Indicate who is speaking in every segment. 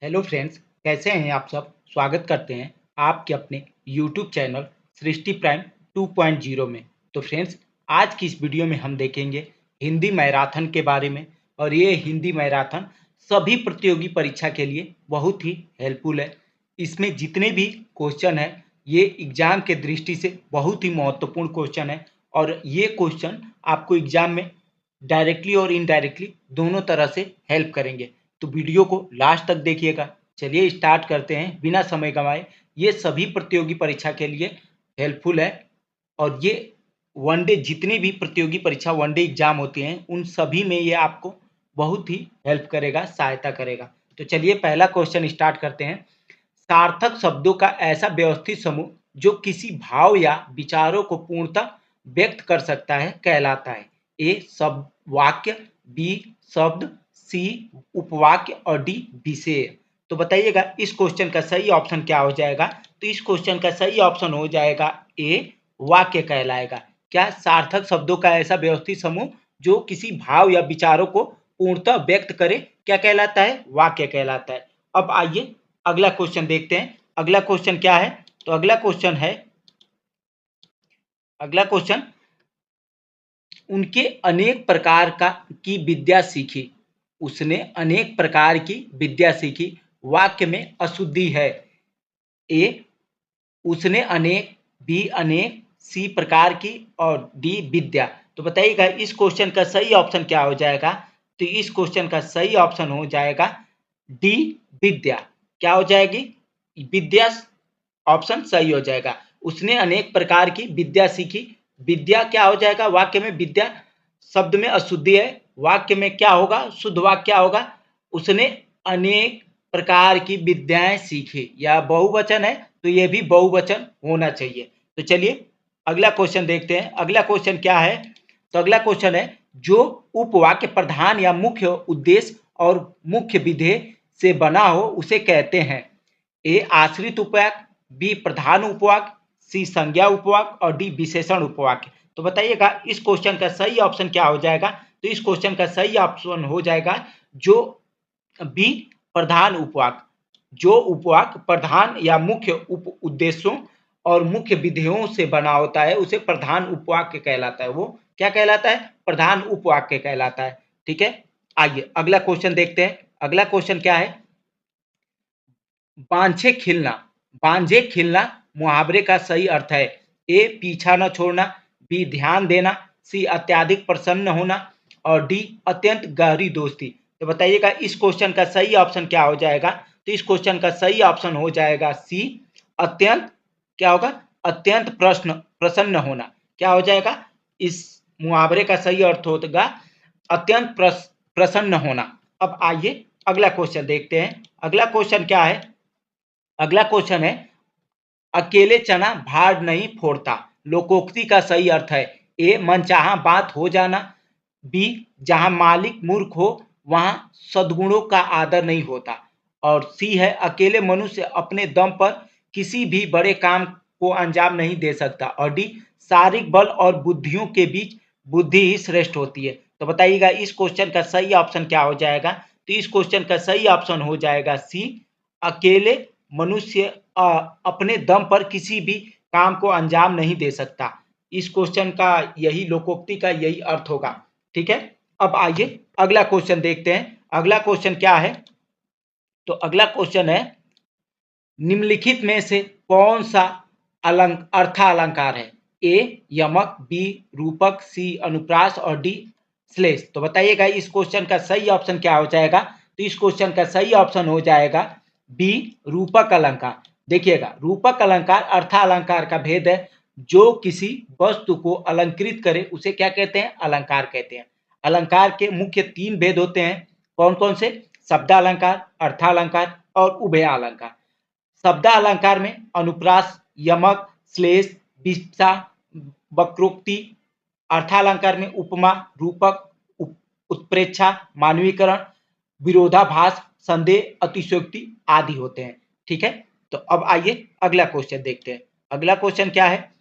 Speaker 1: Hello friends, कैसे हैं आप सब। स्वागत करते हैं आपके अपने यूट्यूब चैनल सृष्टि प्राइम 2.0 में। तो फ्रेंड्स, आज की इस वीडियो में हम देखेंगे हिंदी मैराथन के बारे में। और ये हिंदी मैराथन सभी प्रतियोगी परीक्षा के लिए बहुत ही हेल्पफुल है। इसमें जितने भी क्वेश्चन है ये एग्जाम के दृष्टि से बहुत ही महत्वपूर्ण क्वेश्चन है। और ये क्वेश्चन आपको एग्जाम में डायरेक्टली और इनडायरेक्टली दोनों तरह से हेल्प करेंगे। तो वीडियो को लास्ट तक देखिएगा। चलिए स्टार्ट करते हैं बिना समय गंवाए। ये सभी प्रतियोगी परीक्षा के लिए हेल्पफुल है। और ये वनडे जितनी भी प्रतियोगी परीक्षा वनडे एग्जाम होती हैं उन सभी में ये आपको बहुत ही हेल्प करेगा, सहायता करेगा। तो चलिए पहला क्वेश्चन स्टार्ट करते हैं। सार्थक शब्दों का ऐसा व्यवस्थित समूह जो किसी भाव या विचारों को पूर्णतः व्यक्त कर सकता है कहलाता है। ए शब्द वाक्य, बी शब्द, सी उपवाक्य और डी विषय। तो बताइएगा इस क्वेश्चन का सही ऑप्शन क्या हो जाएगा। तो इस क्वेश्चन का सही ऑप्शन हो जाएगा ए वाक्य कहलाएगा। क्या सार्थक शब्दों का ऐसा व्यवस्थित समूह जो किसी भाव या विचारों को पूर्णतः व्यक्त करे क्या कहलाता है, वाक्य कहलाता है। अब आइए अगला क्वेश्चन देखते हैं। अगला क्वेश्चन क्या है। तो अगला क्वेश्चन उनके अनेक प्रकार की विद्या सीखी। उसने अनेक प्रकार की विद्या सीखी। वाक्य में अशुद्धि है। ए उसने अनेक, बी अनेक, सी प्रकार की और डी विद्या। तो बताइएगा इस क्वेश्चन का सही ऑप्शन क्या हो जाएगा। तो इस क्वेश्चन का सही ऑप्शन हो जाएगा डी विद्या। क्या हो जाएगी, विद्या ऑप्शन सही हो जाएगा। उसने अनेक प्रकार की विद्या सीखी। विद्या क्या हो जाएगा, वाक्य में विद्या शब्द में अशुद्धि है, वाक्य में क्या होगा, शुद्ध वाक्य क्या होगा। उसने अनेक प्रकार की विद्याएं सीखी, या बहुवचन है तो ये भी बहुवचन होना चाहिए। तो चलिए अगला क्वेश्चन देखते हैं। अगला क्वेश्चन क्या है। तो अगला क्वेश्चन है जो उपवाक्य प्रधान या मुख्य उद्देश्य और मुख्य विधेय से बना हो उसे कहते हैं। ए आश्रित उपवाक्य, बी प्रधान उपवाक्य, सी संज्ञा उपवाक्य और डी विशेषण उपवाक्य। तो बताइएगा इस क्वेश्चन का सही ऑप्शन क्या हो जाएगा। तो इस क्वेश्चन का सही ऑप्शन हो जाएगा जो बी प्रधान उपवाक्य। जो उपवाक्य प्रधान या मुख्य उप उद्देश्यों और मुख्य विधेयों से बना होता है उसे प्रधान उपवाक्य कहलाता है। वो क्या कहलाता है, प्रधान उपवाक्य कहलाता है। ठीक है, आइए अगला क्वेश्चन देखते हैं। अगला क्वेश्चन क्या है। बांझे खिलना। बांझे खिलना मुहावरे का सही अर्थ है। ए पीछा न छोड़ना, बी ध्यान देना, सी अत्यधिक प्रसन्न होना और डी अत्यंत गहरी दोस्ती। तो बताइएगा इस क्वेश्चन का सही ऑप्शन क्या हो जाएगा। तो इस क्वेश्चन का सही ऑप्शन हो जाएगा सी अत्यंत, क्या होगा, अत्यंत प्रसन्न होना। क्या हो जाएगा, इस मुहावरे का सही अर्थ होगा अत्यंत प्रसन्न होना। अब आइए अगला क्वेश्चन देखते हैं। अगला क्वेश्चन क्या है। अगला क्वेश्चन है अकेले चना भार नहीं फोड़ता। लोकोक्ति का सही अर्थ है। ए मनचाहा बात हो जाना, बी जहां मालिक मूर्ख हो वहां सद्गुणों का आदर नहीं होता और सी है अकेले मनुष्य अपने दम पर किसी भी बड़े काम को अंजाम नहीं दे सकता और डी शारीरिक बल और बुद्धियों के बीच बुद्धि ही श्रेष्ठ होती है। तो बताइएगा इस क्वेश्चन का सही ऑप्शन क्या हो जाएगा। तो इस क्वेश्चन का सही ऑप्शन हो जाएगा सी अकेले मनुष्य अपने दम पर किसी भी काम को अंजाम नहीं दे सकता। इस क्वेश्चन का यही लोकोक्ति का यही अर्थ होगा। ठीक है, अब आइए अगला क्वेश्चन देखते हैं। अगला क्वेश्चन क्या है। तो अगला क्वेश्चन है निम्नलिखित में से कौन सा अर्था अलंकार है। ए यमक, बी रूपक, सी अनुप्रास और डी श्लेष। तो बताइएगा इस क्वेश्चन का सही ऑप्शन क्या हो जाएगा। तो इस क्वेश्चन का सही ऑप्शन हो जाएगा बी रूपक अलंकार। देखिएगा रूपक अलंकार अर्था अलंकार का भेद है। जो किसी वस्तु को अलंकृत करे उसे क्या कहते हैं, अलंकार कहते हैं। अलंकार के मुख्य तीन भेद होते हैं। कौन कौन से, शब्दालंकार, अर्थालंकार और उभयालंकार। शब्दालंकार में अनुप्रास, यमक, श्लेष, विवक्षा, वक्रोक्ति। अर्थालंकार में उपमा, रूपक, उत्प्रेक्षा, मानवीकरण, विरोधाभास, संदेह, अतिशयोक्ति आदि होते हैं। ठीक है, तो अब आइए अगला क्वेश्चन देखते हैं। अगला क्वेश्चन क्या है।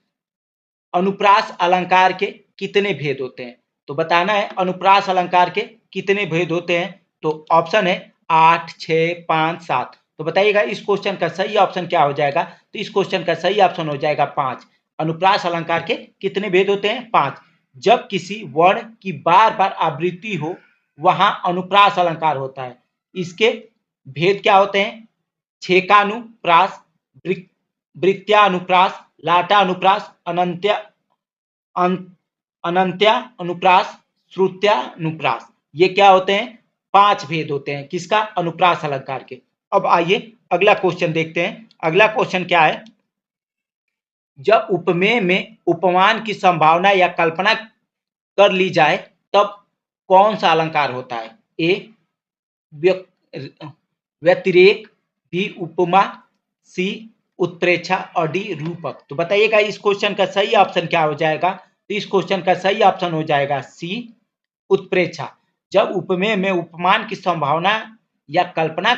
Speaker 1: अनुप्रास अलंकार के कितने भेद होते हैं। तो बताना है अनुप्रास अलंकार के कितने भेद होते हैं। तो ऑप्शन है 8, 6, 5, 7। तो बताइएगा इस क्वेश्चन का सही ऑप्शन क्या हो जाएगा? तो इस क्वेश्चन का सही ऑप्शन हो जाएगा 5। अनुप्रास अलंकार के कितने भेद होते हैं? 5। जब किसी वर्ण की बार बार आवृत्ति हो वहां अनुप्रास अलंकार होता है। इसके भेद क्या होते हैं? छेकानुप्रास, वृत्त्यानुप्रास, लाटानुप्रास, अनंत्यानुप्रास, श्रुत्यानुप्रास। ये क्या होते हैं? 5 भेद होते हैं किसका? अनुप्रास अलंकार के। अब आइए अगला क्वेश्चन देखते हैं। अगला क्वेश्चन क्या है? जब उपमेय में उपमान की संभावना या कल्पना कर ली जाए तब कौन सा अलंकार होता है? ए व्यतिरेक, बी उपमा, सी उत्प्रेक्षा और डी रूपक। तो बताइएगा इस क्वेश्चन का सही ऑप्शन क्या हो जाएगा? तो इस क्वेश्चन का सही ऑप्शन हो जाएगा सी उत्प्रेक्षा। जब उपमेय में उपमान की संभावना या कल्पना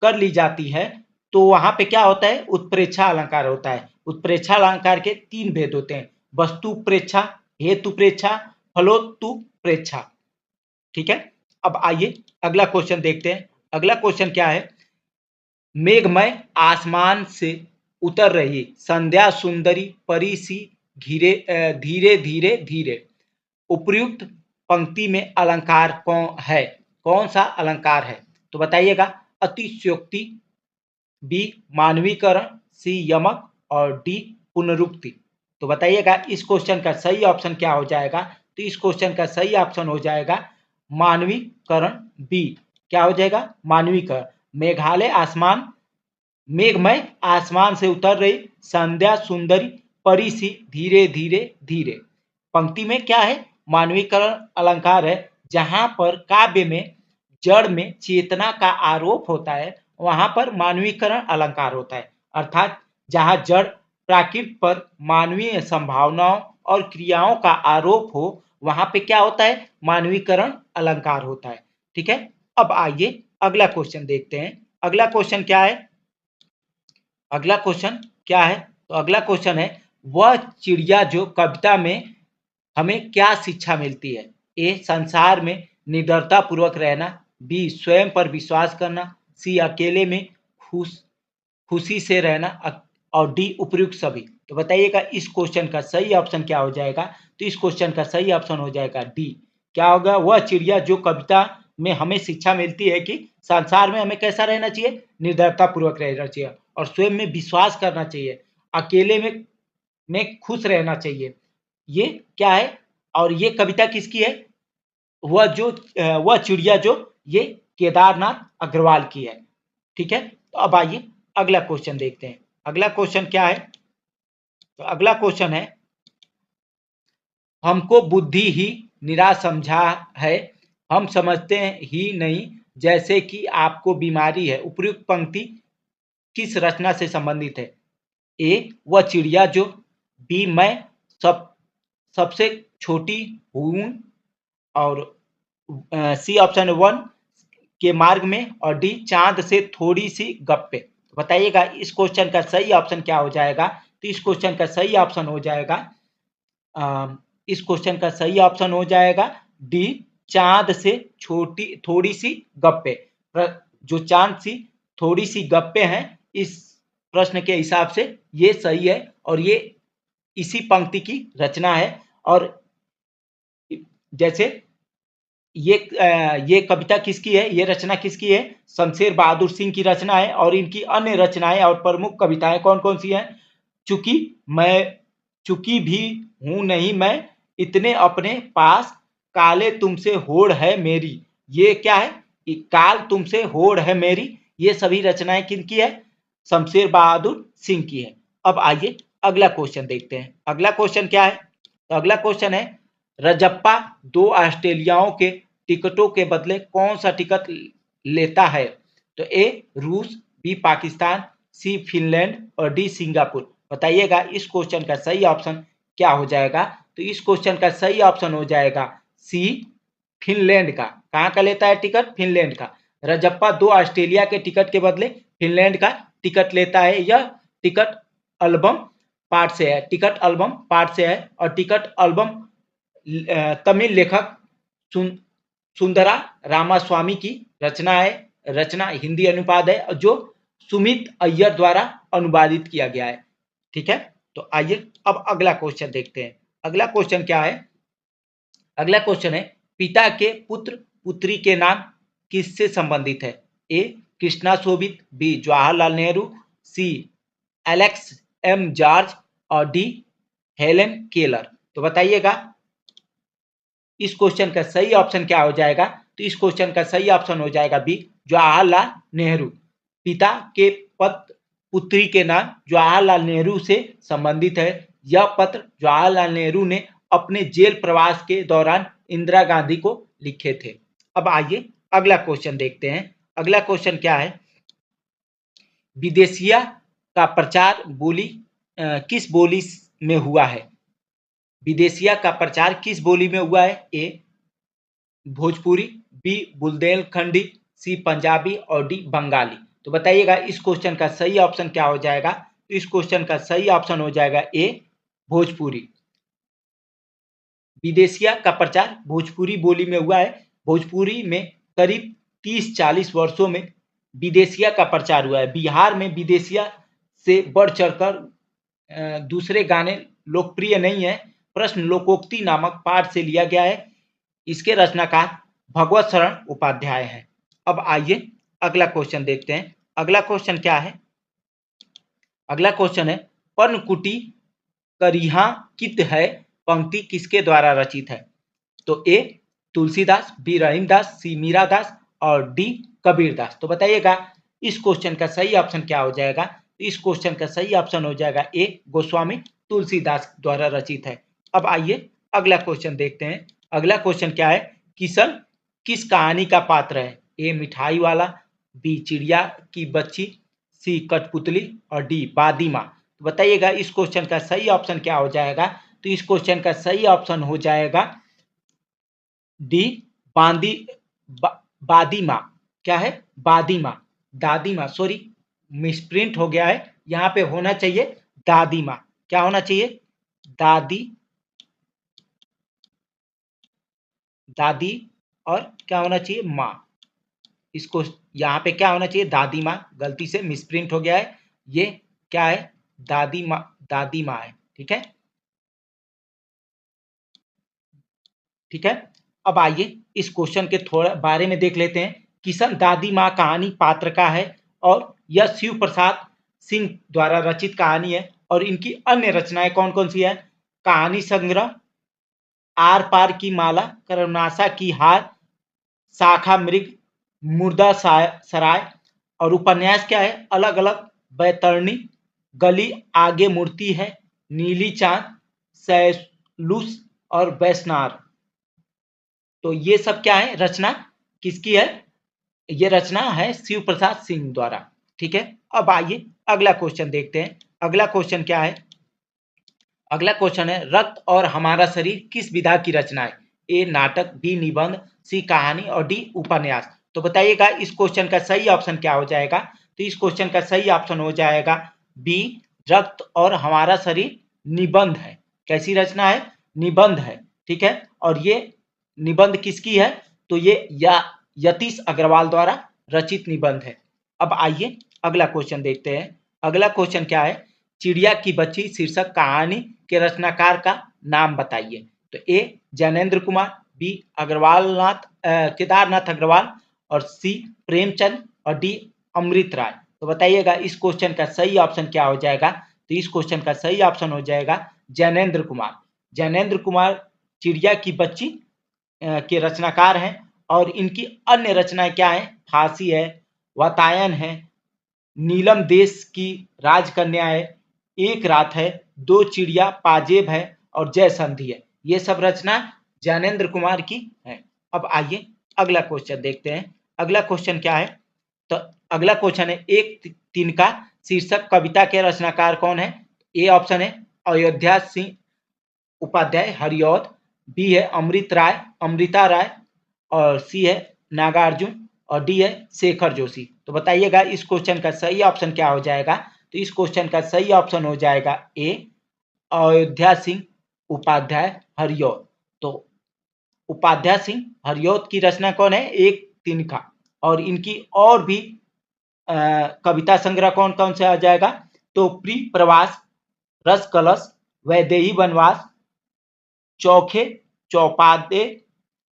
Speaker 1: कर ली जाती है तो वहां पे क्या होता है? उत्प्रेक्षा अलंकार होता है। उत्प्रेक्षा अलंकार के 3 भेद होते हैं: वस्तु प्रेक्षा, हेतु प्रेक्षा, फलोतु प्रेक्षा। ठीक है। अब आइए अगला क्वेश्चन देखते हैं। अगला क्वेश्चन क्या है? मेघमय आसमान से उतर रही संध्या सुंदरी परी सी धीरे धीरे धीरे धीरे। उपर्युक्त पंक्ति में अलंकार कौन है? कौन सा अलंकार है? तो बताइएगा अतिशयोक्ति, बी मानवीकरण, सी यमक और डी पुनरुक्ति। तो बताइएगा इस क्वेश्चन का सही ऑप्शन क्या हो जाएगा? तो इस क्वेश्चन का सही ऑप्शन हो जाएगा मानवीकरण, बी। क्या हो जाएगा? मानवीकरण। मेघालय आसमान, मेघमय आसमान से उतर रही संध्या सुंदरी परी सी धीरे धीरे धीरे। पंक्ति में क्या है? मानवीकरण अलंकार है। जहां पर काव्य में जड़ में चेतना का आरोप होता है वहां पर मानवीकरण अलंकार होता है। अर्थात जहां जड़ प्राकृत पर मानवीय संभावनाओं और क्रियाओं का आरोप हो वहां पे क्या होता है? मानवीकरण अलंकार होता है। ठीक है। अब आइए अगला क्वेश्चन देखते हैं। अगला क्वेश्चन क्या है? अगला क्वेश्चन क्या है? तो अगला क्वेश्चन है वह चिड़िया जो कविता में हमें क्या शिक्षा मिलती है? ए संसार में निडरता पूर्वक रहना, बी स्वयं पर विश्वास करना, सी अकेले में खुशी से रहना और डी उपर्युक्त सभी। तो बताइएगा इस क्वेश्चन का सही ऑप्शन क्या हो जाएगा? तो इस क्वेश्चन का सही ऑप्शन हो जाएगा डी। क्या होगा? वह चिड़िया जो कविता में हमें शिक्षा मिलती है कि संसार में हमें कैसा रहना चाहिए? निर्दयता पूर्वक रहना चाहिए और स्वयं में विश्वास करना चाहिए, अकेले में खुश रहना चाहिए। ये क्या है? और ये कविता किसकी है? वह चिड़िया जो ये केदारनाथ अग्रवाल की है। ठीक है। तो अब आइए अगला क्वेश्चन देखते हैं। अगला क्वेश्चन क्या है? तो अगला क्वेश्चन है हमको बुद्धि ही निराश समझा है, हम समझते ही नहीं जैसे कि आपको बीमारी है। उपयुक्त पंक्ति किस रचना से संबंधित है? ए वह चिड़िया जो, बी मैं सबसे छोटी हूं और सी ऑप्शन 1 के मार्ग में और डी चांद से थोड़ी सी गप्पे। तो बताइएगा इस क्वेश्चन का सही ऑप्शन क्या हो जाएगा? तो इस क्वेश्चन का सही ऑप्शन हो जाएगा इस क्वेश्चन का सही ऑप्शन हो जाएगा डी चांद से छोटी थोड़ी सी गप्पे। जो चांद सी थोड़ी सी गप्पे हैं इस प्रश्न के हिसाब से ये सही है और ये इसी पंक्ति की रचना है। और जैसे ये कविता किसकी है? ये रचना किसकी है? शमशेर बहादुर सिंह की रचना है। और इनकी अन्य रचनाएं और प्रमुख कविताएं कौन कौन सी हैं? चूंकि भी हूं नहीं मैं इतने अपने पास, काले तुमसे होड़ है मेरी। ये क्या है? काल तुमसे होड़ है मेरी। ये सभी रचनाएं किनकी है? शमशेर बहादुर सिंह की है। अब आइए अगला क्वेश्चन देखते हैं। अगला क्वेश्चन क्या है? तो अगला क्वेश्चन है रजप्पा 2 ऑस्ट्रेलियाओं के टिकटों के बदले कौन सा टिकट लेता है? तो ए रूस, बी पाकिस्तान, सी फिनलैंड और डी सिंगापुर। बताइएगा इस क्वेश्चन का सही ऑप्शन क्या हो जाएगा? तो इस क्वेश्चन का सही ऑप्शन हो जाएगा सी फिनलैंड का। कहां का लेता है टिकट? फिनलैंड का। रजप्पा 2 ऑस्ट्रेलिया के टिकट के बदले फिनलैंड का टिकट लेता है। यह टिकट एल्बम पार्ट से है। टिकट एल्बम पार्ट से है और टिकट एल्बम तमिल लेखक सुंदरा रामास्वामी की रचना है रचना हिंदी अनुवाद है जो सुमित अय्यर द्वारा अनुवादित किया गया है। ठीक है, तो आइए अब अगला क्वेश्चन देखते हैं। अगला क्वेश्चन क्या है? अगला क्वेश्चन है, पिता के पुत्र पुत्री के नाम किससे संबंधित है? ए कृष्णा शोभित, बी जवाहरलाल नेहरू, सी एलेक्स एम जॉर्ज और डी हेलेन केलर। तो बताइएगा इस क्वेश्चन का सही ऑप्शन क्या हो जाएगा? तो इस क्वेश्चन का सही ऑप्शन हो जाएगा बी जवाहरलाल नेहरू। पिता के पुत्री के नाम जवाहरलाल नेहरू से संबंधित है। यह पत्र जवाहरलाल नेहरू ने अपने जेल प्रवास के दौरान इंदिरा गांधी को लिखे थे। अब आइए अगला क्वेश्चन देखते हैं। अगला क्वेश्चन क्या है? विदेशिया का प्रचार किस बोली में हुआ है? विदेशिया का प्रचार किस बोली में हुआ है? ए भोजपुरी, बी बुंदेलखंडी, सी पंजाबी और डी बंगाली। तो बताइएगा इस क्वेश्चन का सही ऑप्शन क्या हो जाएगा? तो इस क्वेश्चन का सही ऑप्शन हो जाएगा ए भोजपुरी। विदेशिया का प्रचार भोजपुरी बोली में हुआ है। भोजपुरी में करीब 30-40 वर्षों में विदेशिया का प्रचार हुआ है। बिहार में विदेशिया से बढ़ चढ़कर दूसरे गाने लोकप्रिय नहीं है। प्रश्न लोकोक्ति नामक पाठ से लिया गया है। इसके रचनाकार भगवत शरण उपाध्याय हैं। अब आइए अगला क्वेश्चन देखते हैं। अगला क्वेश्चन क्या है? अगला क्वेश्चन है, पर्णकुटी करिहा कित है पंक्ति किसके द्वारा रचित है? तो ए तुलसीदास, बी रहीमदास, सी मीरादास और डी कबीरदास। तो बताइएगा इस क्वेश्चन का सही ऑप्शन क्या हो जाएगा? इस क्वेश्चन का सही ऑप्शन हो जाएगा ए गोस्वामी तुलसीदास द्वारा रचित है। अब आइए अगला क्वेश्चन देखते हैं। अगला क्वेश्चन क्या है? किशन किस कहानी का पात्र है? ए मिठाई वाला, बी चिड़िया की बच्ची, सी कठपुतली और डी बादी माँ। तो बताइएगा इस क्वेश्चन का सही ऑप्शन क्या हो जाएगा? तो इस क्वेश्चन का सही ऑप्शन हो जाएगा डी बादी माँ। क्या है? बादी माँ, दादी माँ, सॉरी मिसप्रिंट हो गया है। यहाँ पे होना चाहिए दादी माँ। क्या होना चाहिए? दादी और क्या होना चाहिए? माँ। इसको यहाँ पे क्या होना चाहिए? दादी माँ। गलती से मिसप्रिंट हो गया है। ये क्या है? दादी माँ है। ठीक है, ठीक है। अब आइए इस क्वेश्चन के थोड़ा बारे में देख लेते हैं। किशन दादी माँ कहानी पात्र का है और यह शिव प्रसाद सिंह द्वारा रचित कहानी है। और इनकी अन्य रचनाएं कौन कौन सी है? कहानी संग्रह, आर पार की माला, कर्मनाशा की हार, शाखा मृग, मुर्दा सराय और उपन्यास क्या है? अलग अलग बैतरणी, गली आगे मूर्ति है, नीली चांद, सैलूस और वैष्णव। तो ये सब क्या है? रचना किसकी है? ये रचना है शिव प्रसाद सिंह द्वारा। ठीक है, अब आइए अगला क्वेश्चन देखते हैं। अगला क्वेश्चन क्या है? अगला क्वेश्चन है, रक्त और हमारा शरीर किस विधा की रचना है? ए नाटक, बी निबंध, सी कहानी और डी उपन्यास। तो बताइएगा इस क्वेश्चन का सही ऑप्शन क्या हो जाएगा? तो इस क्वेश्चन का सही ऑप्शन हो जाएगा बी रक्त और हमारा शरीर निबंध है। कैसी रचना है? निबंध है। ठीक है, और ये निबंध किसकी है? तो ये यतीश अग्रवाल द्वारा रचित निबंध है। अब आइए अगला क्वेश्चन देखते हैं। अगला क्वेश्चन क्या है? चिड़िया की बच्ची शीर्षक कहानी के रचनाकार का नाम बताइए। तो ए जैनेन्द्र कुमार, बी केदारनाथ अग्रवाल और सी प्रेमचंद और डी अमृत राय। तो बताइएगा इस क्वेश्चन का सही ऑप्शन क्या हो जाएगा? तो इस क्वेश्चन का सही ऑप्शन हो जाएगा जैनेन्द्र कुमार। जैनेन्द्र कुमार चिड़िया की बच्ची के रचनाकार हैं और इनकी अन्य रचनाएं क्या है? फांसी है, वातायन है, नीलम देश की राजकन्या है, एक रात है, दो चिड़िया पाजेब है और जय संधि है। ये सब रचना ज्ञानेंद्र कुमार की है। अब आइए अगला क्वेश्चन देखते हैं। अगला क्वेश्चन क्या है? तो अगला क्वेश्चन है, एक तिनका शीर्षक कविता के रचनाकार कौन है? ए ऑप्शन है अयोध्या सिंह उपाध्याय हरिऔध, बी है अमृता राय और सी है नागार्जुन और डी है शेखर जोशी। तो बताइएगा इस क्वेश्चन का सही ऑप्शन क्या हो जाएगा? तो इस क्वेश्चन का सही ऑप्शन हो जाएगा ए अयोध्या सिंह उपाध्याय हरिऔध। तो उपाध्याय सिंह हरिऔध की रचना कौन है? एक तिनका। और इनकी और भी कविता संग्रह कौन कौन से आ जाएगा, तो प्री प्रवास, रस कलश, वैदेही वनवास, चौखे चौपादे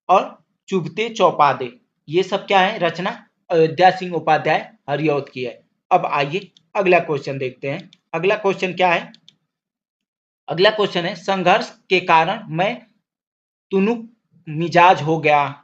Speaker 1: और चुभते चौपादे, ये सब क्या है, रचना अयोध्या सिंह उपाध्याय हरिऔध की है। अब आइए अगला क्वेश्चन देखते हैं। अगला क्वेश्चन क्या है, अगला क्वेश्चन है संघर्ष के कारण मैं तुनुक मिजाज हो गया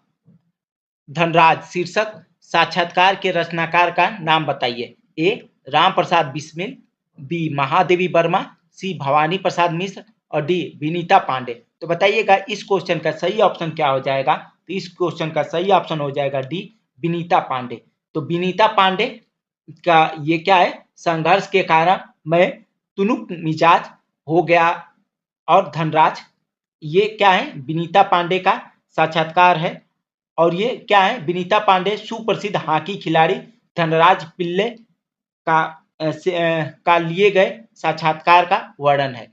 Speaker 1: धनराज शीर्षक साक्षात्कार के रचनाकार का नाम बताइए। ए राम प्रसाद बिस्मिल, बी महादेवी वर्मा, सी भवानी प्रसाद मिश्र और डी विनीता पांडे। तो बताइएगा इस क्वेश्चन का सही ऑप्शन क्या हो जाएगा, तो इस क्वेश्चन का सही ऑप्शन हो जाएगा डी विनीता पांडे। तो विनीता पांडे का ये क्या है, संघर्ष के कारण मैं तुनुक मिजाज हो गया और धनराज, ये क्या है, विनीता पांडे का साक्षात्कार है। और ये क्या है, विनीता पांडे सुप्रसिद्ध हॉकी खिलाड़ी धनराज पिल्ले का लिए गए साक्षात्कार का वर्णन है।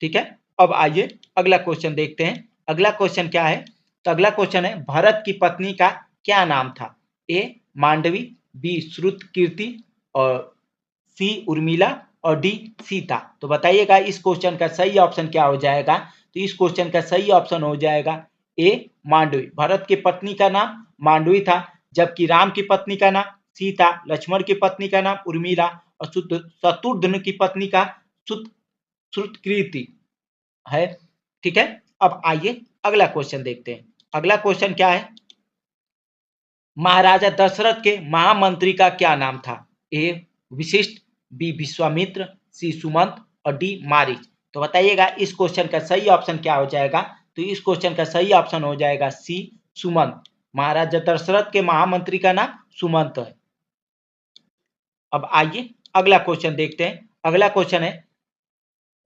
Speaker 1: ठीक है, अब आइए अगला क्वेश्चन देखते हैं। अगला क्वेश्चन क्या है, तो अगला क्वेश्चन है भरत की पत्नी का क्या नाम था। ए मांडवी, बी श्रुतकीर्ति और सी उर्मिला और डी सीता। तो बताइएगा इस क्वेश्चन का सही ऑप्शन क्या हो जाएगा, तो इस क्वेश्चन का सही ऑप्शन हो जाएगा ए मांडवी। भरत की पत्नी का नाम मांडवी था, जबकि राम की पत्नी का नाम सीता, लक्ष्मण की पत्नी का नाम उर्मिला और शत्रुघ्न की पत्नी का श्रुतकीर्ति है। ठीक है, अब आइए अगला क्वेश्चन देखते हैं। अगला क्वेश्चन क्या है, महाराजा दशरथ के महामंत्री का क्या नाम था। ए विशिष्ट, बी विश्वामित्र, सी सुमंत और डी मारीच। तो बताइएगा इस क्वेश्चन का सही ऑप्शन क्या हो जाएगा, तो इस क्वेश्चन का सही ऑप्शन हो जाएगा सी सुमंत। महाराजा दशरथ के महामंत्री का नाम सुमंत है। अब आइए अगला क्वेश्चन देखते हैं। अगला क्वेश्चन है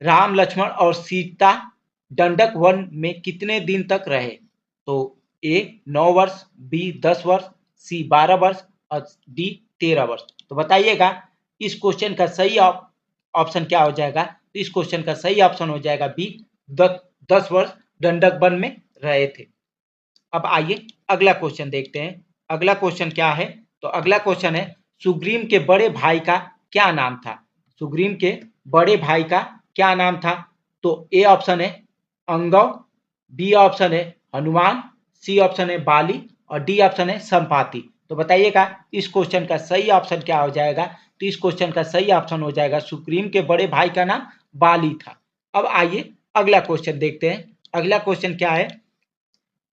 Speaker 1: राम लक्ष्मण और सीता दंडक वन में कितने दिन तक रहे। तो ए 9 वर्ष, बी 10 वर्ष, सी 12 वर्ष और डी 13 वर्ष। तो बताइएगा इस क्वेश्चन का सही ऑप्शन क्या हो जाएगा, तो इस क्वेश्चन का सही ऑप्शन हो जाएगा बी 10 वर्ष दंडक वन में रहे थे। अब आइए अगला क्वेश्चन देखते हैं। अगला क्वेश्चन क्या है, तो अगला क्वेश्चन है सुग्रीव के बड़े भाई का क्या नाम था। सुग्रीव के बड़े भाई का क्या नाम था, तो ए ऑप्शन है अंगव, बी ऑप्शन है हनुमान, सी ऑप्शन है बाली और डी ऑप्शन है संपाति। तो बताइएगा इस क्वेश्चन का सही ऑप्शन क्या हो जाएगा, तो इस क्वेश्चन का सही ऑप्शन हो जाएगा सुग्रीव के बड़े भाई का नाम बाली था। अब आइए अगला क्वेश्चन देखते हैं। अगला क्वेश्चन क्या है,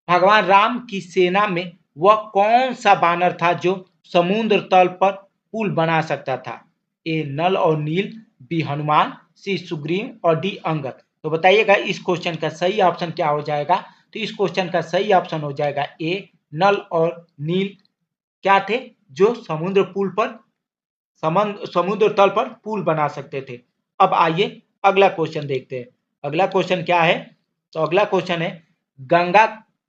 Speaker 1: भगवान राम की सेना में वह कौन सा बानर था जो समुद्र तल पर पुल बना सकता था। ए नल और नील, बी हनुमान, सी सुग्रीव और डी अंगद। तो बताइएगा इस क्वेश्चन का सही ऑप्शन क्या हो जाएगा, तो इस क्वेश्चन का सही ऑप्शन हो जाएगा ए नल और नील क्या थे, जो समुद्र तल पर पुल बना सकते थे। अब आइए अगला क्वेश्चन देखते हैं। अगला क्वेश्चन क्या है, तो अगला क्वेश्चन है गंगा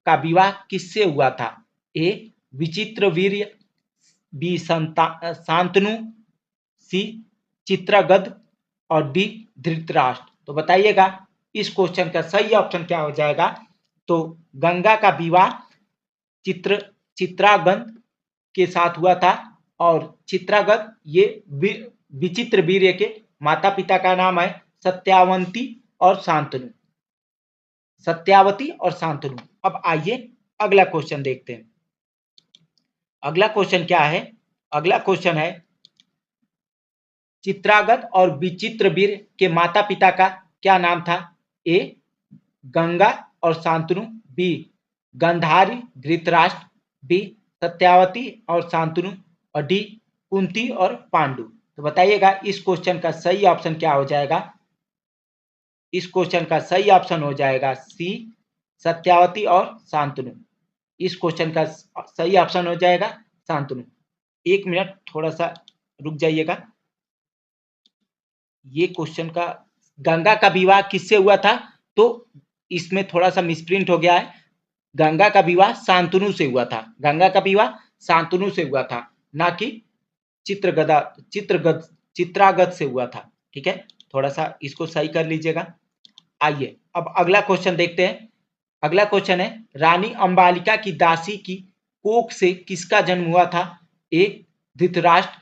Speaker 1: का विवाह किससे हुआ था। ए विचित्रवीर्य, बी शांतनु, सी चित्रगध और डी धृतराष्ट्र। तो बताइएगा इस क्वेश्चन का सही ऑप्शन क्या हो जाएगा, तो गंगा का विवाह चित्रागध के साथ हुआ था और चित्रागध ये विचित्र वीर्य के माता पिता का नाम है सत्यावती और शांतनु। अब आइए अगला क्वेश्चन देखते हैं। अगला क्वेश्चन क्या है, अगला क्वेश्चन है चित्रागध और विचित्रवीर्य के माता पिता का क्या नाम था। ए गंगा और शांतनु, बी गंधारी धृतराष्ट्र, बी सत्यावती और शांतनु और डी कुंती और पांडु। तो बताइएगा इस क्वेश्चन का सही ऑप्शन क्या हो जाएगा, इस क्वेश्चन का सही ऑप्शन हो जाएगा सी सत्यावती और शांतनु। इस क्वेश्चन का सही ऑप्शन हो जाएगा शांतनु। एक मिनट थोड़ा सा रुक जाइएगा। ये क्वेश्चन का गंगा का विवाह किससे हुआ था, तो इसमें थोड़ा सा मिसप्रिंट हो गया है। गंगा का विवाह शांतनु से हुआ था, गंगा का विवाह शांतनु से हुआ था, ना कि चित्रागध से हुआ था। ठीक है, थोड़ा सा इसको सही कर लीजिएगा। आइए अब अगला क्वेश्चन देखते हैं। अगला क्वेश्चन है रानी अंबालिका की दासी की कोख से किसका जन्म हुआ था। ए धृतराष्ट्र,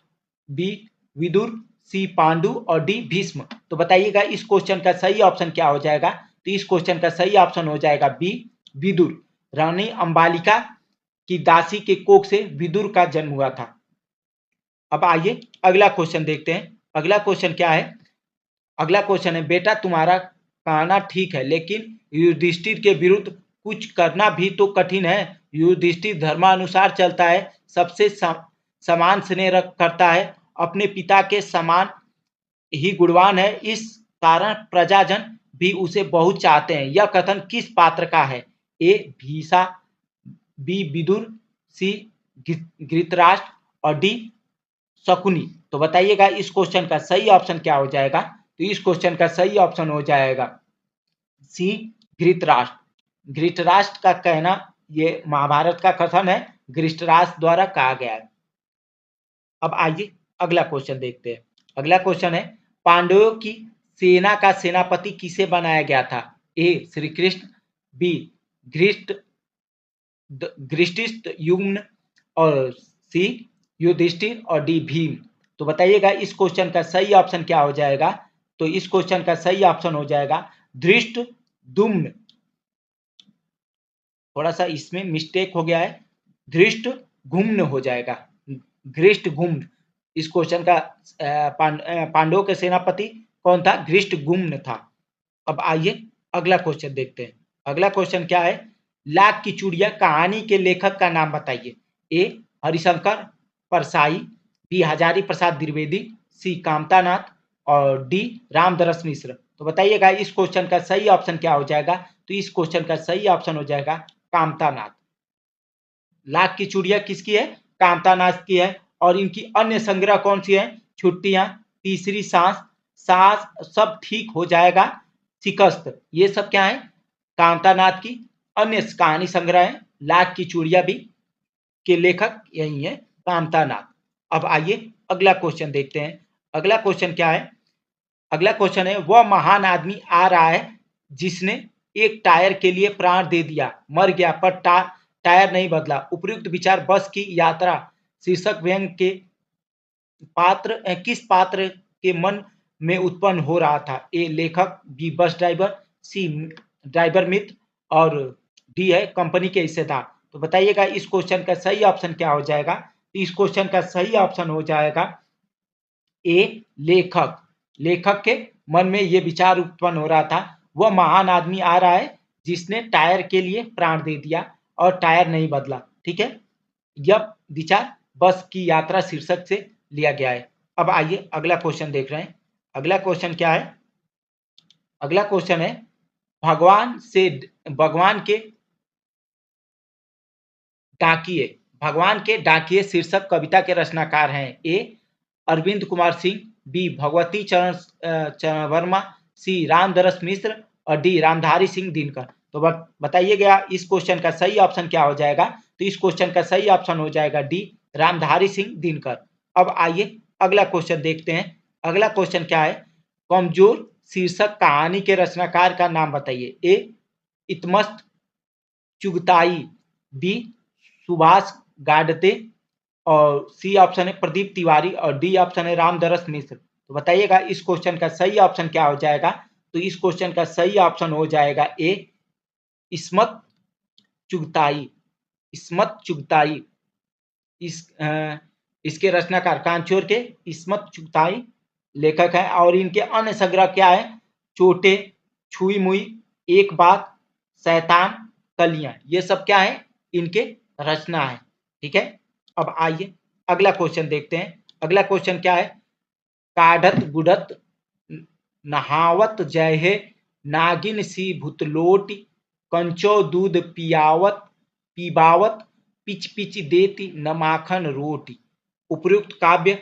Speaker 1: बी विदुर, सी पांडु और डी भीष्म। तो बताइएगा इस क्वेश्चन का सही ऑप्शन क्या हो जाएगा। तो इस क्वेश्चन का सही ऑप्शन हो जाएगा बी विदुर। रानी अंबालिका की दासी के कोख से विदुर का जन्म हुआ था। अब आइए अगला क्वेश्चन देखते हैं। अगला क्वेश्चन क्या है। अगला क्वेश्चन है, बेटा तुम्हारा कहना ठीक है, लेकिन युधिष्ठिर के विरुद्ध कुछ करना भी तो कठिन है। युधिष्ठिर धर्मानुसार चलता है, सबसे समान स्नेह करता है, अपने पिता के समान ही गुणवान है, इस कारण प्रजाजन भी उसे बहुत चाहते हैं। यह कथन किस पात्र का है। ए भीषा, बी विदुर, सी धृतराष्ट्र और डी शकुनी। तो बताइएगा इस क्वेश्चन का सही ऑप्शन क्या हो जाएगा। तो इस क्वेश्चन का सही ऑप्शन हो जाएगा सी धृतराष्ट्र। धृतराष्ट्र का कहना, ये महाभारत का कथन है, धृतराष्ट्र द्वारा कहा गया है। अब आइए अगला क्वेश्चन देखते हैं। अगला क्वेश्चन है, पांडवों की सेना का सेनापति किसे बनाया गया था। ए श्री कृष्ण, बी धृष्टद्युम्न और सी युधिष्ठिर और डी भीम। तो बताइएगा इस क्वेश्चन का सही ऑप्शन क्या हो जाएगा। तो इस क्वेश्चन का सही ऑप्शन हो जाएगा धृष्टद्युम्न। थोड़ा सा इसमें मिस्टेक हो गया है, धृष्टद्युम्न हो जाएगा, धृष्टद्युम्न। इस क्वेश्चन का पांडवों के सेनापति कौन था, धृष्टद्युम्न था। अब आइए अगला क्वेश्चन देखते हैं। अगला क्वेश्चन क्या है, लाख की चूड़ियां कहानी के लेखक का नाम बताइए। ए हरिशंकर परसाई, बी हजारी प्रसाद द्विवेदी, सी कामतानाथ और डी रामदरस मिश्र। तो बताइएगा इस क्वेश्चन का सही ऑप्शन क्या हो जाएगा। तो इस क्वेश्चन का सही ऑप्शन हो जाएगा कामतानाथ। लाख की चूड़ियां किसकी है, कामतानाथ की है। और इनकी अन्य संग्रह कौन सी है, छुट्टियां, तीसरी सांस, सांस सब ठीक हो जाएगा, शिकस्त, ये सब क्या है, कामतानाथ की अन्य कहानी संग्रह है। लाख की चूड़ियां भी के लेखक यही है, कामतानाथ। अब आइए अगला क्वेश्चन देखते हैं। अगला क्वेश्चन क्या है। अगला क्वेश्चन है, वह महान आदमी आ रहा है जिसने एक टायर के लिए प्राण दे दिया, मर गया पर टायर नहीं बदला। उपयुक्त विचार बस की यात्रा शीर्षक व्यंग के पात्र किस पात्र के मन में उत्पन्न हो रहा था। ए लेखक, बी बस ड्राइवर, सी ड्राइवर मित्र और डी है कंपनी के हिस्सेदार। तो बताइएगा इस क्वेश्चन का सही ऑप्शन क्या हो जाएगा। इस क्वेश्चन का सही ऑप्शन हो जाएगा ए लेखक। लेखक के मन में ये विचार उत्पन्न हो रहा था, वह महान आदमी आ रहा है जिसने टायर के लिए प्राण दे दिया और टायर नहीं बदला। ठीक है, यह विचार बस की यात्रा शीर्षक से लिया गया है। अब आइए अगला क्वेश्चन देख रहे हैं। अगला क्वेश्चन क्या है। अगला क्वेश्चन है, भगवान के डाकिए शीर्षक कविता के रचनाकार हैं। ए अरविंद कुमार सिंह, बी भगवती चरण वर्मा, सी रामदरस मिश्र और डी रामधारी सिंह दिनकर। तो बताइएगा इस क्वेश्चन का सही ऑप्शन क्या हो जाएगा। तो इस क्वेश्चन का सही ऑप्शन हो जाएगा डी रामधारी सिंह दिनकर। अब आइए अगला क्वेश्चन देखते हैं। अगला क्वेश्चन क्या है, कमजोर शीर्षक कहानी के रचनाकार का नाम बताइए। ए इतमस्त चुगताई, बी सुभाष गाडते और सी ऑप्शन है प्रदीप तिवारी और डी ऑप्शन है रामदरस मिश्र। तो बताइएगा इस क्वेश्चन का सही ऑप्शन क्या हो जाएगा। तो इस क्वेश्चन का सही ऑप्शन हो जाएगा ए इस्मत चुगताई। इस्मत चुगताई इसके रचनाकार कांचोर के इस्मत चुगताई लेखक है। और इनके अन्य संग्रह क्या है, चोटे, छुई मुई, एक बात, शैतान, कलियां, ये सब क्या है, इनके रचना है। ठीक है, अब आइए अगला क्वेश्चन देखते हैं। अगला क्वेश्चन क्या है, काढ़त गुड़त नहावत जय हे, नागिन सी भूतलोटी, कंचो दूध पीबावत, पिच पिच देती न माखन रोटी। उपयुक्त काव्य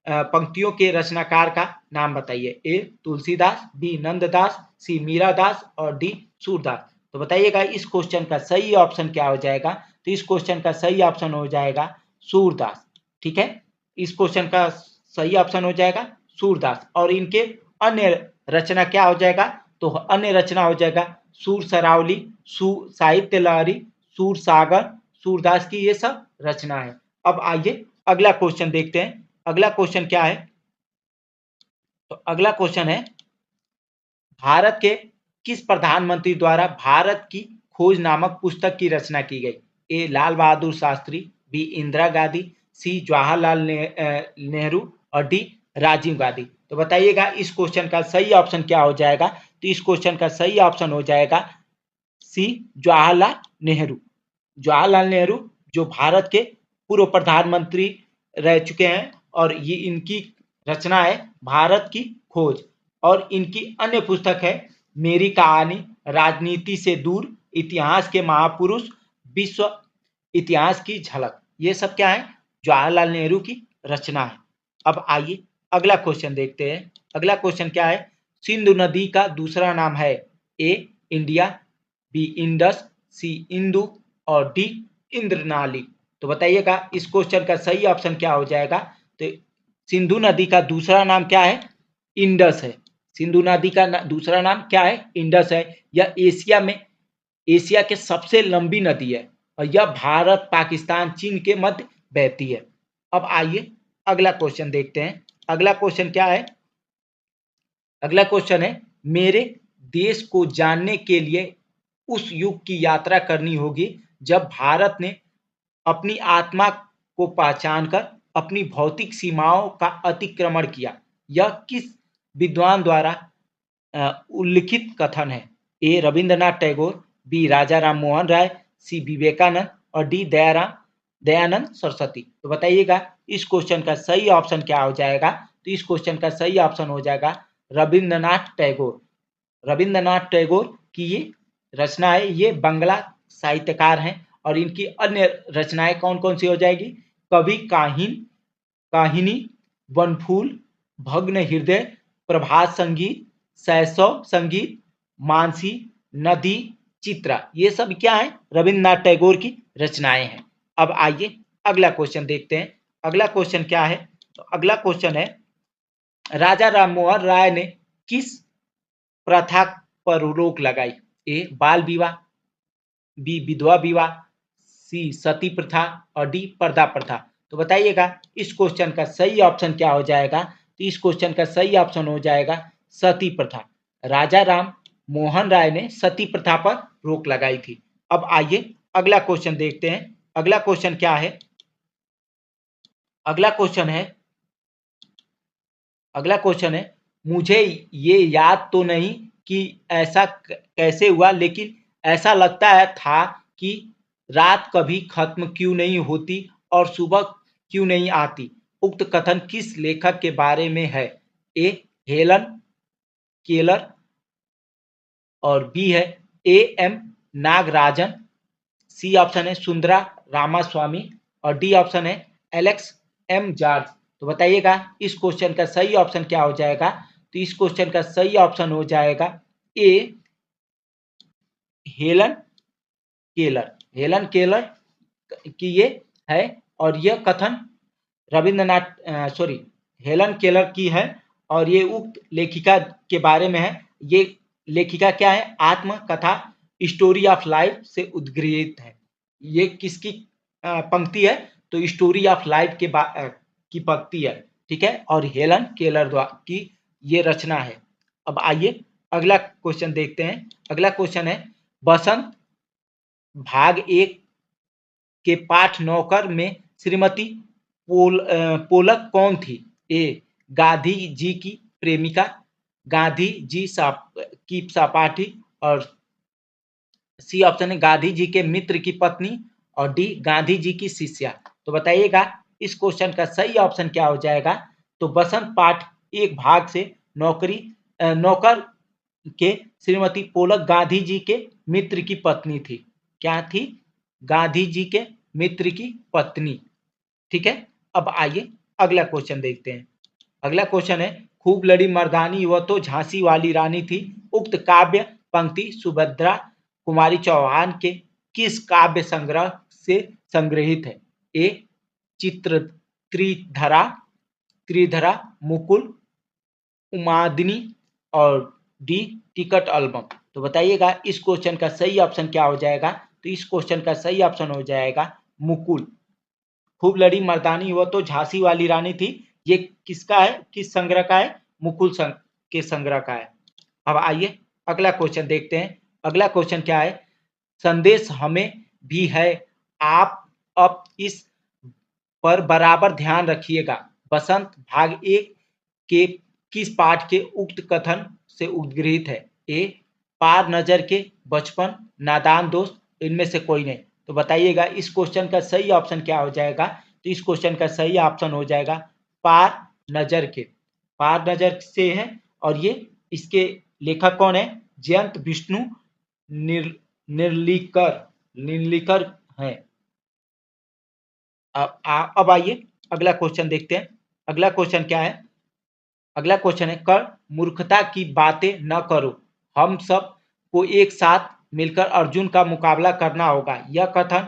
Speaker 1: पंक्तियों के रचनाकार का नाम बताइए। ए तुलसीदास, बी नंददास, सी मीरादास और डी सूरदास। तो बताइएगा इस क्वेश्चन का सही ऑप्शन क्या हो जाएगा। तो इस क्वेश्चन का सही ऑप्शन हो जाएगा सूरदास। ठीक है, इस क्वेश्चन का सही ऑप्शन हो जाएगा सूरदास। और इनके अन्य रचना क्या हो जाएगा। तो अन्य रचना हो जाएगा सूर सरावली, साहित्य लहरी, सूर सागर, सूरदास की ये सब रचना है। अब आइए अगला क्वेश्चन देखते हैं। अगला क्वेश्चन क्या है? तो अगला क्वेश्चन है, भारत के किस प्रधानमंत्री द्वारा भारत की खोज नामक पुस्तक की रचना की गई? ए लाल बहादुर शास्त्री, बी इंदिरा गांधी, सी जवाहरलाल नेहरू और डी राजीव गांधी। तो बताइएगा इस क्वेश्चन का सही ऑप्शन क्या हो जाएगा? तो इस क्वेश्चन का सही ऑप्शन हो जाएगा सी जवाहरलाल नेहरू। जवाहरलाल नेहरू जो भारत के पूर्व प्रधानमंत्री रह चुके हैं और ये इनकी रचना है भारत की खोज। और इनकी अन्य पुस्तक है मेरी कहानी, राजनीति से दूर, इतिहास के महापुरुष, विश्व इतिहास की झलक। ये सब क्या है? जवाहरलाल नेहरू की रचना है। अब आइए अगला क्वेश्चन देखते हैं। अगला क्वेश्चन क्या है? सिंधु नदी का दूसरा नाम है? ए इंडिया, बी इंडस, सी इंदु और डी इंद्रनाली। तो बताइएगा इस क्वेश्चन का सही ऑप्शन क्या हो जाएगा? तो सिंधु नदी का दूसरा नाम क्या है? इंडस है। सिंधु नदी का दूसरा नाम क्या है? इंडस है। यह एशिया के सबसे लंबी नदी है और यह भारत, पाकिस्तान, चीन के मध्य बहती है। अब आइए अगला क्वेश्चन देखते हैं। अगला क्वेश्चन क्या है? अगला क्वेश्चन है, मेरे देश को जानने के लिए उस युग की यात्रा करनी होगी जब भारत ने अपनी आत्मा को पहचानकर अपनी भौतिक सीमाओं का अतिक्रमण किया। यह किस विद्वान द्वारा उल्लिखित कथन है? ए रविंद्रनाथ टैगोर, बी राजा राम मोहन राय, सी विवेकानंद और डी दयानंद सरस्वती। तो बताइएगा इस क्वेश्चन का सही ऑप्शन क्या हो जाएगा? तो इस क्वेश्चन का सही ऑप्शन हो जाएगा रविंद्रनाथ टैगोर। रविंद्रनाथ टैगोर की ये रचना है। ये बांग्ला साहित्यकार हैं और इनकी अन्य रचनाएं कौन कौन सी हो जाएगी? कवि काहिनी, वनफूल, भग्न हृदय, प्रभात संगीत, शैशव संगीत, मानसी, नदी, चित्रा। ये सब क्या है? रविंद्रनाथ टैगोर की रचनाएं हैं। अब आइए अगला क्वेश्चन देखते हैं। अगला क्वेश्चन क्या है? तो अगला क्वेश्चन है, राजा राममोहन राय ने किस प्रथा पर रोक लगाई? ए बाल विवाह, बी विधवा विवाह, सी सती प्रथा और डी पर्दा प्रथा। तो बताइएगा इस क्वेश्चन का सही ऑप्शन क्या हो जाएगा? तो इस क्वेश्चन का सही ऑप्शन हो जाएगा सती प्रथा। राजा राम मोहन राय ने सती प्रथा पर रोक लगाई थी। अब आइए अगला क्वेश्चन देखते हैं। अगला क्वेश्चन क्या है? अगला क्वेश्चन है, मुझे ये याद तो नहीं कि ऐसा कैसे हुआ, लेकिन ऐसा लगता है था कि रात कभी खत्म क्यों नहीं होती और सुबह क्यों नहीं आती। उक्त कथन किस लेखक के बारे में है? ए हेलन केलर और बी है A M Nagarajan, C option है सुंदरा रामास्वामी और डी ऑप्शन है एलेक्स एम जॉर्ज। तो बताइएगा इस क्वेश्चन का सही ऑप्शन क्या हो जाएगा? तो इस क्वेश्चन का सही ऑप्शन हो जाएगा ए हेलन केलर। हेलन केलर की ये है और यह कथन हेलन केलर की है और ये उक्त लेखिका के बारे में है। ये लेखिका क्या है? आत्मकथा स्टोरी ऑफ लाइफ से उद्गृहित है। ये किसकी पंक्ति है? तो स्टोरी ऑफ लाइफ की पंक्ति है। ठीक है, और हेलन केलर की ये रचना है। अब आइए अगला क्वेश्चन देखते हैं। अगला क्वेश्चन है, बसंत भाग 1 के पाठ नौकर में श्रीमती पोलक कौन थी? ए गांधी जी की प्रेमिका, गांधी जी की सहपाठी और सी ऑप्शन है गांधी जी के मित्र की पत्नी और डी गांधी जी की शिष्या। तो बताइएगा इस क्वेश्चन का सही ऑप्शन क्या हो जाएगा? तो बसंत पाठ 1 भाग से नौकर के श्रीमती पोलक गांधी जी के मित्र की पत्नी थी। क्या थी? गांधी जी के मित्र की पत्नी। ठीक है, अब आइए अगला क्वेश्चन देखते हैं। अगला क्वेश्चन है, खूब लड़ी मर्दानी वह तो झांसी वाली रानी थी। उक्त काव्य पंक्ति सुभद्रा कुमारी चौहान के किस काव्य संग्रह से संग्रहित है? ए चित्र त्रिधरा, मुकुल, उमादिनी और डी टिकट एल्बम। तो बताइएगा इस क्वेश्चन का सही ऑप्शन क्या हो जाएगा? तो इस क्वेश्चन का सही ऑप्शन हो जाएगा मुकुल। खूब लड़ी मर्दानी वो तो झांसी वाली रानी थी। ये किसका है, किस संग्रह का है? मुकुल संग के संग्रह का है। अब आइए अगला क्वेश्चन देखते हैं। अगला क्वेश्चन क्या है? संदेश हमें भी है, आप अब इस पर बराबर ध्यान रखिएगा। बसंत भाग एक के किस पाठ के उक्त कथन से उद्गृहित है? ए पार नजर के, बचपन, नादान दोस्त, इनमें से कोई नहीं। तो बताइएगा इस क्वेश्चन का सही ऑप्शन क्या हो जाएगा? तो इस क्वेश्चन का सही ऑप्शन हो जाएगा पार नजर के। पार नजर से है और ये इसके लेखक कौन है? जयंत विष्णु निर्लिकर निर्लिकर है। अब आइए अगला क्वेश्चन देखते हैं। अगला क्वेश्चन क्या है? अगला क्वेश्चन है, कर मूर्खता की बातें न करो, हम सब को एक साथ मिलकर अर्जुन का मुकाबला करना होगा। यह कथन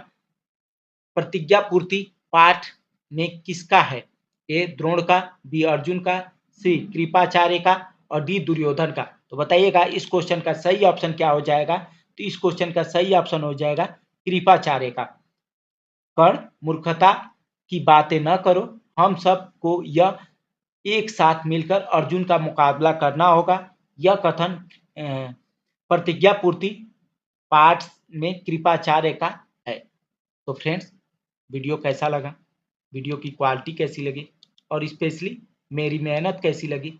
Speaker 1: प्रतिज्ञा पूर्ति पाठ में किसका है? ए द्रोण का, बी अर्जुन का, सी कृपाचार्य का और डी दुर्योधन का। तो बताइएगा इस क्वेश्चन का सही ऑप्शन क्या हो जाएगा? तो इस क्वेश्चन का सही ऑप्शन हो जाएगा कृपाचार्य का। कर मूर्खता की बातें न करो, हम सबको यह एक साथ मिलकर अर्जुन का मुकाबला करना होगा। यह कथन प्रतिज्ञा पूर्ति पाठ में कृपाचार्य का है। तो फ्रेंड्स, वीडियो कैसा लगा? वीडियो की क्वालिटी कैसी लगी? और स्पेशली मेरी मेहनत कैसी लगी?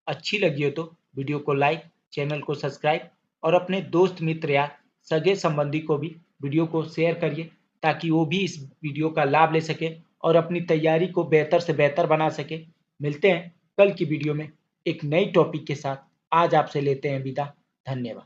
Speaker 1: अच्छी लगी हो तो वीडियो को लाइक, चैनल को सब्सक्राइब और अपने दोस्त मित्र या सगे संबंधी को भी वीडियो को शेयर करिए, ताकि वो भी इस वीडियो का लाभ ले सके और अपनी तैयारी को बेहतर से बेहतर बना सके। मिलते हैं कल की वीडियो में एक नई टॉपिक के साथ। आज आपसे लेते हैं विदा। धन्यवाद।